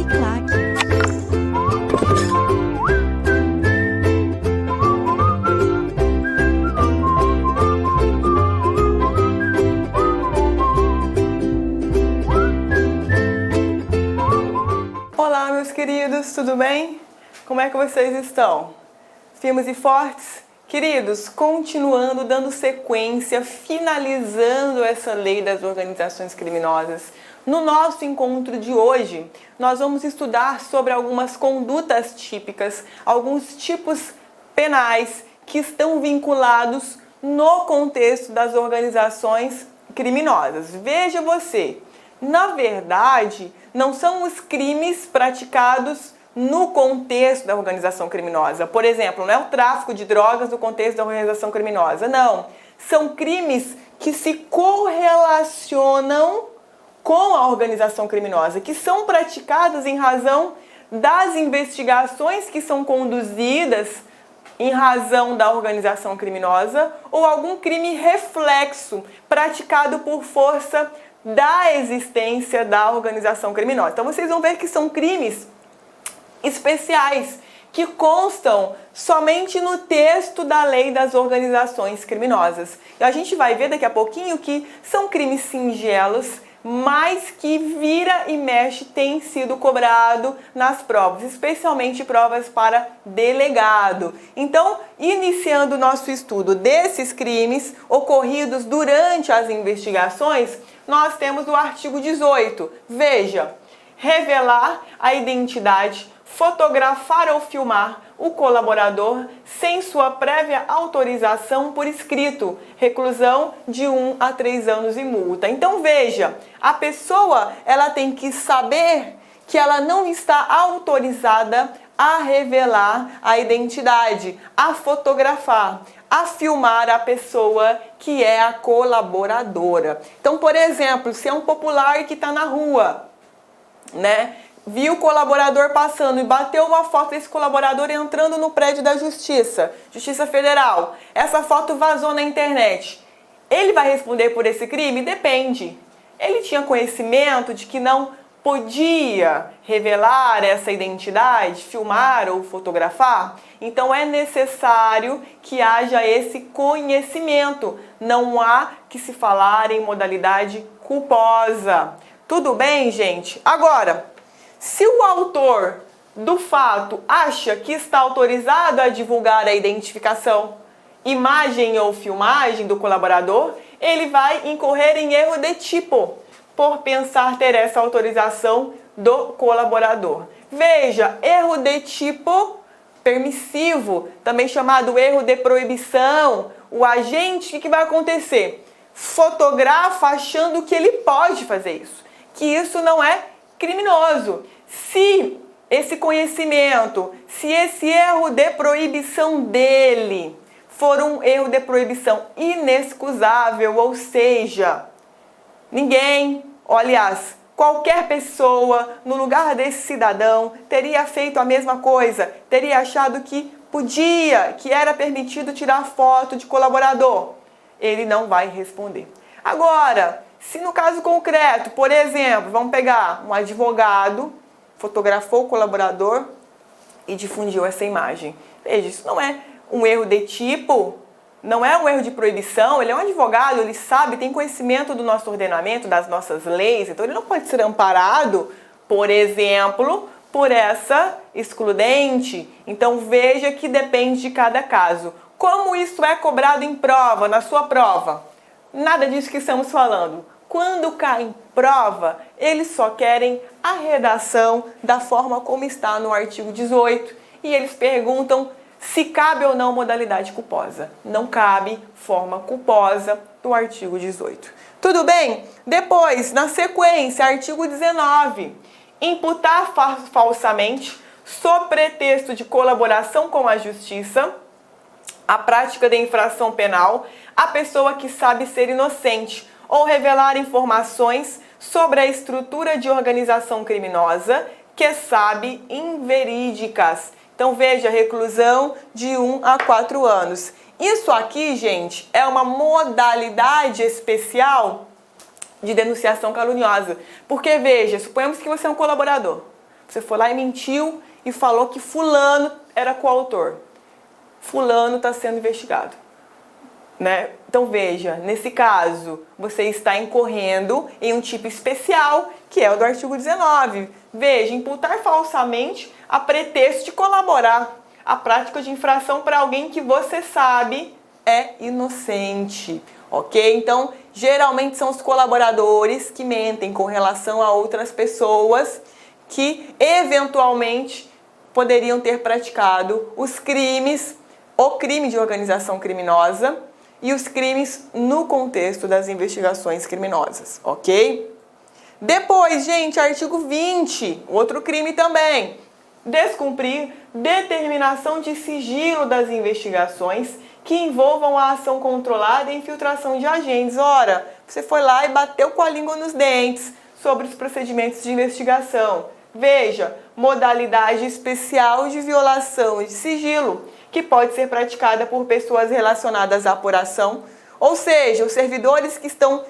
Uniclac. Olá, meus queridos, tudo bem? Como é que vocês estão? Firmes e fortes? Queridos, continuando, dando sequência, finalizando essa lei das organizações criminosas. No nosso encontro de hoje, nós vamos estudar sobre algumas condutas típicas, alguns tipos penais que estão vinculados no contexto das organizações criminosas. Veja você, na verdade, não são os crimes praticados no contexto da organização criminosa. Por exemplo, não é o tráfico de drogas no contexto da organização criminosa, não. São crimes que se correlacionam com a organização criminosa, que são praticados em razão das investigações que são conduzidas em razão da organização criminosa ou algum crime reflexo praticado por força da existência da organização criminosa. Então vocês vão ver que são crimes especiais que constam somente no texto da lei das organizações criminosas. E a gente vai ver daqui a pouquinho que são crimes singelos, mas que vira e mexe tem sido cobrado nas provas, especialmente provas para delegado. Então, iniciando o nosso estudo desses crimes ocorridos durante as investigações, nós temos o artigo 18. Veja, revelar a identidade, fotografar ou filmar o colaborador sem sua prévia autorização por escrito, reclusão de 1 a 3 anos e multa. Então veja, a pessoa ela tem que saber que ela não está autorizada a revelar a identidade, a fotografar, a filmar a pessoa que é a colaboradora. Então, por exemplo, se é um popular que está na rua, né? Viu o colaborador passando e bateu uma foto desse colaborador entrando no prédio da Justiça Federal. Essa foto vazou na internet. Ele vai responder por esse crime? Depende. Ele tinha conhecimento de que não podia revelar essa identidade, filmar ou fotografar? Então é necessário que haja esse conhecimento. Não há que se falar em modalidade culposa. Tudo bem, gente? Agora, se o autor do fato acha que está autorizado a divulgar a identificação, imagem ou filmagem do colaborador, ele vai incorrer em erro de tipo, por pensar ter essa autorização do colaborador. Veja, erro de tipo permissivo, também chamado erro de proibição. O agente, o que vai acontecer? Fotografa achando que ele pode fazer isso, que isso não é criminoso. Se esse conhecimento, se esse erro de proibição dele for um erro de proibição inexcusável, ou seja, ninguém, aliás, qualquer pessoa no lugar desse cidadão teria feito a mesma coisa, teria achado que podia, que era permitido tirar foto de colaborador, ele não vai responder. Agora, se no caso concreto, por exemplo, vamos pegar um advogado, fotografou o colaborador e difundiu essa imagem. Veja, isso não é um erro de tipo, não é um erro de proibição, ele é um advogado, ele sabe, tem conhecimento do nosso ordenamento, das nossas leis, então ele não pode ser amparado, por exemplo, por essa excludente. Então veja que depende de cada caso. Como isso é cobrado em prova, na sua prova? Nada disso que estamos falando. Quando cai em prova, eles só querem a redação da forma como está no artigo 18 e eles perguntam se cabe ou não modalidade culposa. Não cabe forma culposa do artigo 18. Tudo bem? Depois, na sequência, artigo 19. Imputar falsamente, sob pretexto de colaboração com a justiça, a prática de infração penal, a pessoa que sabe ser inocente, ou revelar informações sobre a estrutura de organização criminosa que sabe inverídicas. Então veja, reclusão de 1 a 4 anos. Isso aqui, gente, é uma modalidade especial de denunciação caluniosa. Porque veja, suponhamos que você é um colaborador. Você foi lá e mentiu e falou que fulano era coautor. Fulano está sendo investigado. Né? Então veja, nesse caso, você está incorrendo em um tipo especial, que é o do artigo 19. Veja, imputar falsamente a pretexto de colaborar a prática de infração para alguém que você sabe é inocente, ok? Então, geralmente são os colaboradores que mentem com relação a outras pessoas que eventualmente poderiam ter praticado os crimes, o crime de organização criminosa e os crimes no contexto das investigações criminosas, ok? Depois, gente, artigo 20, outro crime também. Descumprir determinação de sigilo das investigações que envolvam a ação controlada e infiltração de agentes. Ora, você foi lá e bateu com a língua nos dentes sobre os procedimentos de investigação. Veja, modalidade especial de violação de sigilo, que pode ser praticada por pessoas relacionadas à apuração, ou seja, os servidores que estão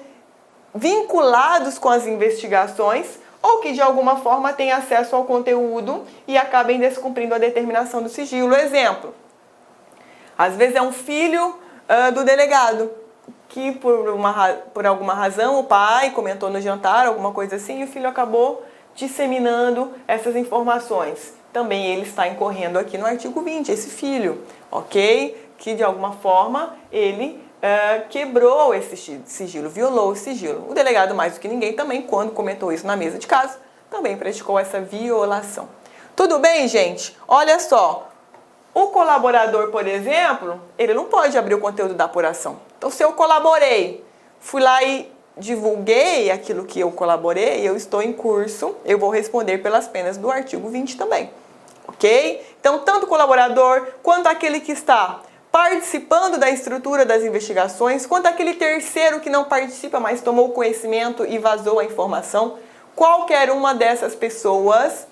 vinculados com as investigações ou que de alguma forma têm acesso ao conteúdo e acabem descumprindo a determinação do sigilo. Exemplo, às vezes é um filho do delegado, que por alguma razão o pai comentou no jantar, alguma coisa assim, e o filho acabou disseminando essas informações. Também ele está incorrendo aqui no artigo 20, esse filho, ok? Que de alguma forma ele quebrou esse sigilo, violou o sigilo. O delegado, mais do que ninguém, também, quando comentou isso na mesa de caso, também praticou essa violação. Tudo bem, gente? Olha só, o colaborador, por exemplo, ele não pode abrir o conteúdo da apuração. Então, se eu colaborei, fui lá e divulguei aquilo que eu colaborei, eu estou em curso, eu vou responder pelas penas do artigo 20 também, ok? Então, tanto o colaborador quanto aquele que está participando da estrutura das investigações, quanto aquele terceiro que não participa, mas tomou conhecimento e vazou a informação, qualquer uma dessas pessoas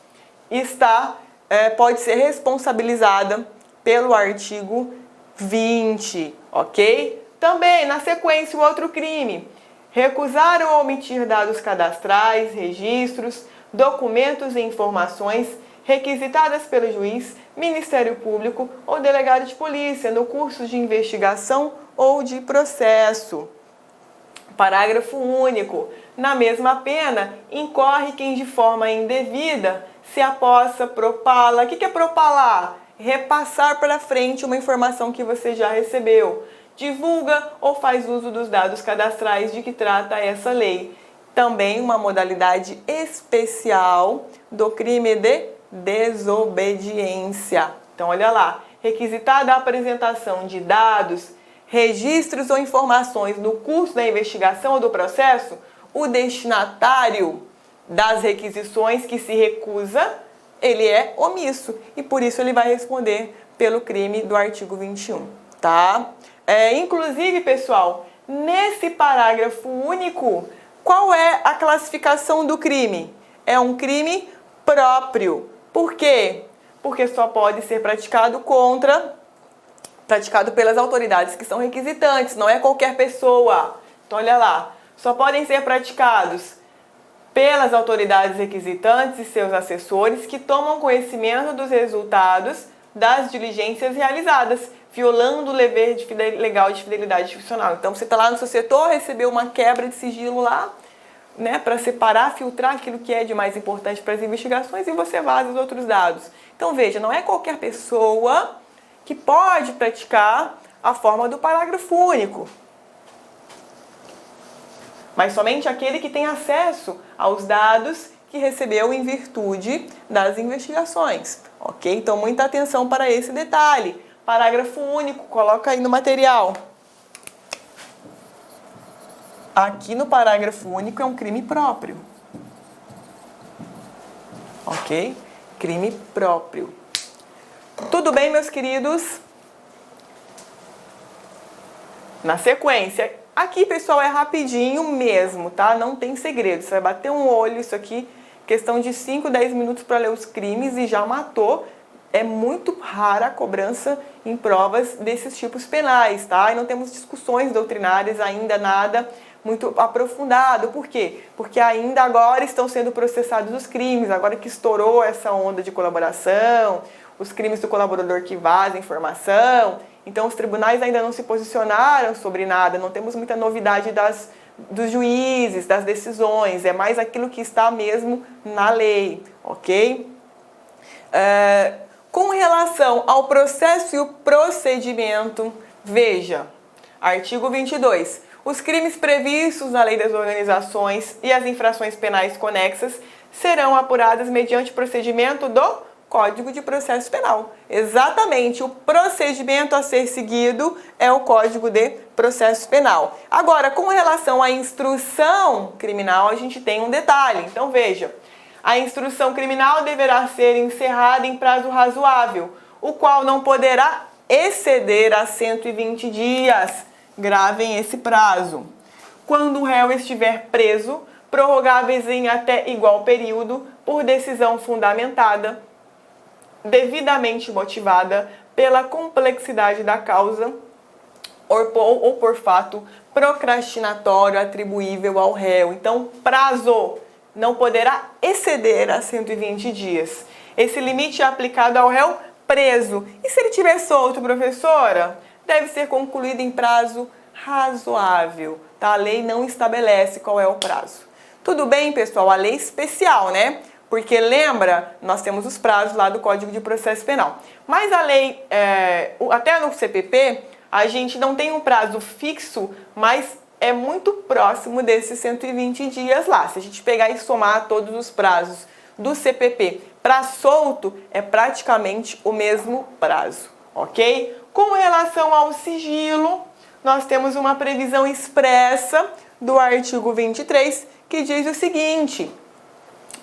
pode ser responsabilizada pelo artigo 20, ok? Também, na sequência, o outro crime: recusar ou omitir dados cadastrais, registros, documentos e informações requisitadas pelo juiz, Ministério Público ou delegado de polícia no curso de investigação ou de processo. Parágrafo único. Na mesma pena, incorre quem de forma indevida se apossa, propala. O que é propalar? Repassar para frente uma informação que você já recebeu. Divulga ou faz uso dos dados cadastrais de que trata essa lei. Também uma modalidade especial do crime de desobediência. Então, olha lá, requisitada a apresentação de dados, registros ou informações no curso da investigação ou do processo, o destinatário das requisições que se recusa, ele é omisso e por isso ele vai responder pelo crime do artigo 21, tá? Inclusive, pessoal, nesse parágrafo único, qual é a classificação do crime? É um crime próprio. Por quê? Porque só pode ser praticado pelas autoridades que são requisitantes, não é qualquer pessoa. Então, olha lá, só podem ser praticados pelas autoridades requisitantes e seus assessores que tomam conhecimento dos resultados das diligências realizadas, violando o dever legal de fidelidade institucional. Então, você está lá no seu setor, recebeu uma quebra de sigilo lá, né, para separar, filtrar aquilo que é de mais importante para as investigações e você vaza os outros dados. Então, veja, não é qualquer pessoa que pode praticar a forma do parágrafo único, mas somente aquele que tem acesso aos dados que recebeu em virtude das investigações, ok? Então, muita atenção para esse detalhe. Parágrafo único, coloca aí no material. Aqui no parágrafo único é um crime próprio, ok? Crime próprio. Tudo bem, meus queridos? Na sequência, aqui, pessoal, é rapidinho mesmo, tá? Não tem segredo. Você vai bater um olho, isso aqui, questão de 5, 10 minutos para ler os crimes e já matou. É muito rara a cobrança em provas desses tipos penais, tá? E não temos discussões doutrinárias ainda, nada. muito aprofundado. Por quê? Porque ainda agora estão sendo processados os crimes, agora que estourou essa onda de colaboração, os crimes do colaborador que vaza informação. Então os tribunais ainda não se posicionaram sobre nada, não temos muita novidade dos juízes, das decisões, é mais aquilo que está mesmo na lei, ok? Com relação ao processo e o procedimento, veja, artigo 22. Os crimes previstos na Lei das Organizações e as infrações penais conexas serão apuradas mediante procedimento do Código de Processo Penal. Exatamente, o procedimento a ser seguido é o Código de Processo Penal. Agora, com relação à instrução criminal, a gente tem um detalhe. Então, veja, a instrução criminal deverá ser encerrada em prazo razoável, o qual não poderá exceder a 120 dias. Gravem esse prazo. Quando o réu estiver preso, prorrogáveis em até igual período, por decisão fundamentada, devidamente motivada pela complexidade da causa ou por fato procrastinatório atribuível ao réu. Então, prazo não poderá exceder a 120 dias. Esse limite é aplicado ao réu preso. E se ele estiver solto, professora? Deve ser concluído em prazo razoável. Tá? A lei não estabelece qual é o prazo. Tudo bem, pessoal? A lei especial, né? Porque lembra, nós temos os prazos lá do Código de Processo Penal. Mas a lei, até no CPP, a gente não tem um prazo fixo, mas é muito próximo desses 120 dias lá. Se a gente pegar e somar todos os prazos do CPP para solto, é praticamente o mesmo prazo, ok? Com relação ao sigilo, nós temos uma previsão expressa do artigo 23, que diz o seguinte: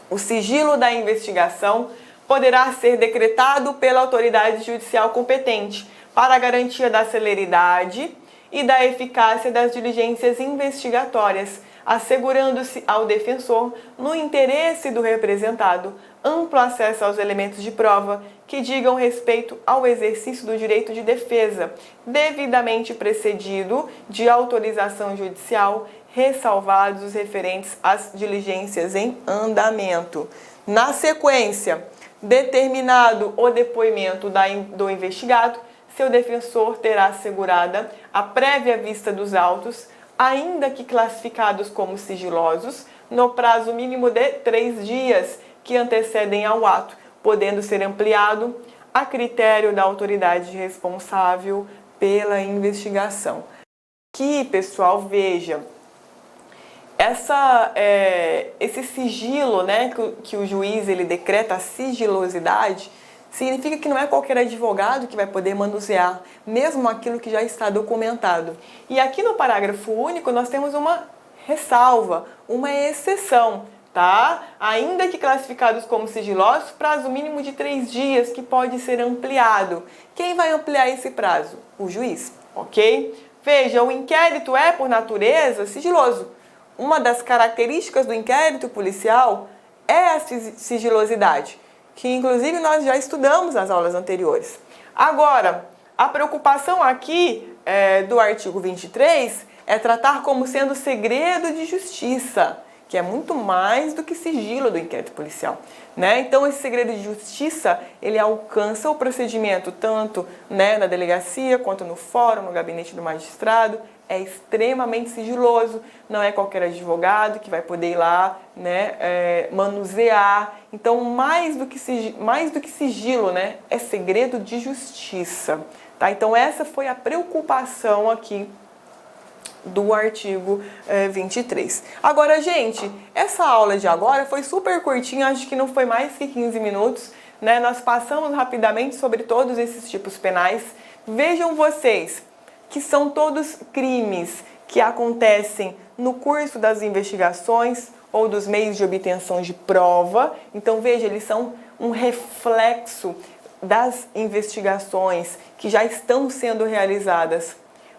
o sigilo da investigação poderá ser decretado pela autoridade judicial competente para a garantia da celeridade e da eficácia das diligências investigatórias, assegurando-se ao defensor, no interesse do representado, amplo acesso aos elementos de prova que digam respeito ao exercício do direito de defesa, devidamente precedido de autorização judicial, ressalvados os referentes às diligências em andamento. Na sequência, determinado o depoimento do investigado, seu defensor terá assegurada a prévia vista dos autos, ainda que classificados como sigilosos, no prazo mínimo de 3 dias que antecedem ao ato, podendo ser ampliado a critério da autoridade responsável pela investigação. Aqui, pessoal, veja, esse sigilo, né, que o juiz ele decreta a sigilosidade, significa que não é qualquer advogado que vai poder manusear, mesmo aquilo que já está documentado. E aqui no parágrafo único nós temos uma ressalva, uma exceção, tá? Ainda que classificados como sigilosos, prazo mínimo de 3 dias, que pode ser ampliado. Quem vai ampliar esse prazo? O juiz, ok? Veja, o inquérito é, por natureza, sigiloso. Uma das características do inquérito policial é a sigilosidade, que inclusive nós já estudamos nas aulas anteriores. Agora, a preocupação aqui do artigo 23 é tratar como sendo segredo de justiça, que é muito mais do que sigilo do inquérito policial, né? Então, esse segredo de justiça, ele alcança o procedimento tanto, né, na delegacia, quanto no fórum, no gabinete do magistrado. É extremamente sigiloso, não é qualquer advogado que vai poder ir lá, né, manusear. Então, mais do que sigilo, né, é segredo de justiça. Tá? Então, essa foi a preocupação aqui do artigo 23. Agora, gente, essa aula de agora foi super curtinha, acho que não foi mais que 15 minutos. Né? Nós passamos rapidamente sobre todos esses tipos penais. Vejam vocês que são todos crimes que acontecem no curso das investigações ou dos meios de obtenção de prova. Então, veja, eles são um reflexo das investigações que já estão sendo realizadas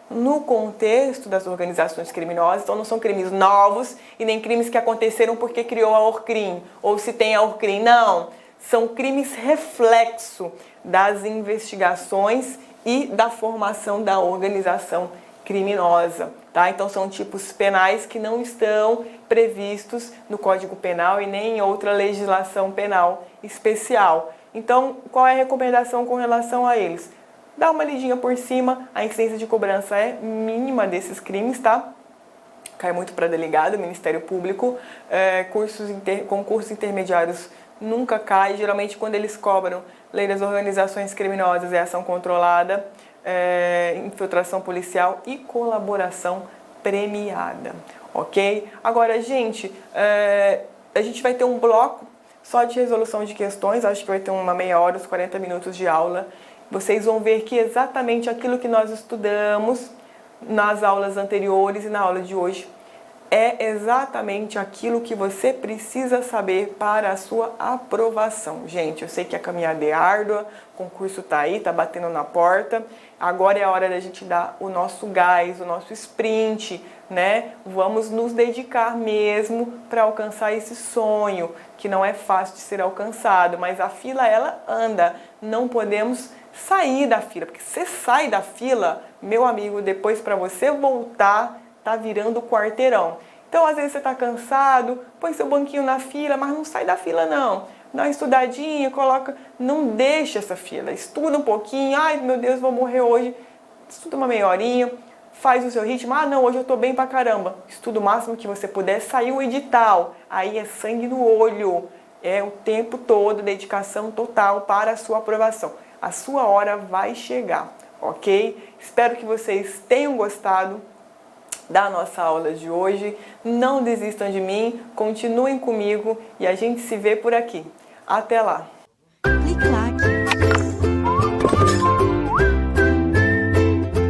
no contexto das organizações criminosas. Então, não são crimes novos e nem crimes que aconteceram porque criou a Orcrim ou se tem a Orcrim. Não, são crimes reflexo das investigações e da formação da organização criminosa, tá? Então são tipos penais que não estão previstos no Código Penal e nem em outra legislação penal especial. Então, qual é a recomendação com relação a eles? Dá uma lidinha por cima, a incidência de cobrança é mínima desses crimes, tá? Cai muito para delegado, Ministério Público, concursos intermediários nunca cai, geralmente quando eles cobram lei das organizações criminosas é ação controlada, infiltração policial e colaboração premiada, ok? Agora, gente, a gente vai ter um bloco só de resolução de questões, acho que vai ter uma meia hora, uns 40 minutos de aula. Vocês vão ver que exatamente aquilo que nós estudamos nas aulas anteriores e na aula de hoje é exatamente aquilo que você precisa saber para a sua aprovação. Gente, eu sei que a caminhada é árdua, o concurso tá aí, tá batendo na porta. Agora é a hora da gente dar o nosso gás, o nosso sprint, né? Vamos nos dedicar mesmo para alcançar esse sonho, que não é fácil de ser alcançado, mas a fila ela anda. Não podemos sair da fila, porque você sai da fila, meu amigo, depois para você voltar, tá virando quarteirão. Então, às vezes você tá cansado, põe seu banquinho na fila, mas não sai da fila não. Dá uma estudadinha, coloca, não deixa essa fila. Estuda um pouquinho, ai meu Deus, vou morrer hoje. Estuda uma meia horinha, faz o seu ritmo. Ah, não, hoje eu tô bem pra caramba. Estuda o máximo que você puder, saiu o edital. Aí é sangue no olho. É o tempo todo, dedicação total para a sua aprovação. A sua hora vai chegar, ok? Espero que vocês tenham gostado da nossa aula de hoje. Não desistam de mim, continuem comigo e a gente se vê por aqui. Até lá!